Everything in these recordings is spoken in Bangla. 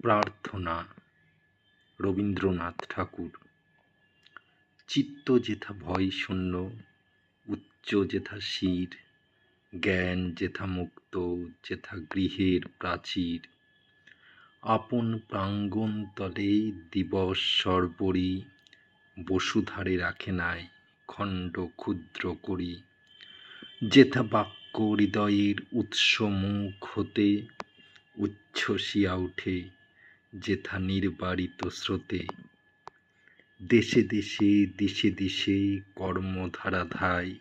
প্রার্থনা রবীন্দ্রনাথ ঠাকুর। চিত্ত যেথা ভয় শূন্য, উচ্চ যেথা শির, জ্ঞান যেথা মুক্ত, যেথা গৃহের প্রাচীর। আপন প্রাঙ্গণ তলে দিবস সর্বরি, বসুধারে রাখে নাই খণ্ড ক্ষুদ্র করি। যেথা বাক্য হৃদয়ের উৎস মুখ হতে উচ্ছ্বসিয়া উঠে, যেথা নির্বারিত স্রোতে। দেশে দেশে দিশে দিশে কর্মধারা ধায়,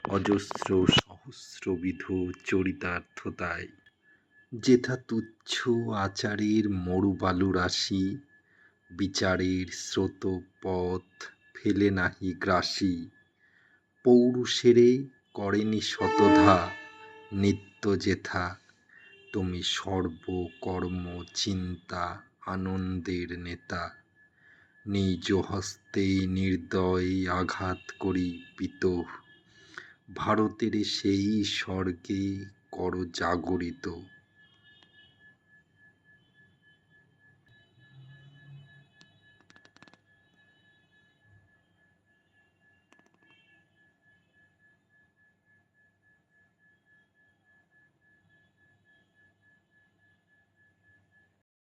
অজস্র সহস্রবিধ চরিতার্থতায়। যেথা তুচ্ছ আচারের মরুবালু রাশি, বিচারের স্রোত পথ ফেলে নাহি গ্রাসী। পৌরুষেরে করেনি শতধা, নিত্য যেথা তুমি সর্বকর্ম চিন্তা আনন্দের নেতা। নিজ হস্তে নির্দয় আঘাত করি পিতঃ, ভারতের সেই স্বর্গে কর জাগরিত।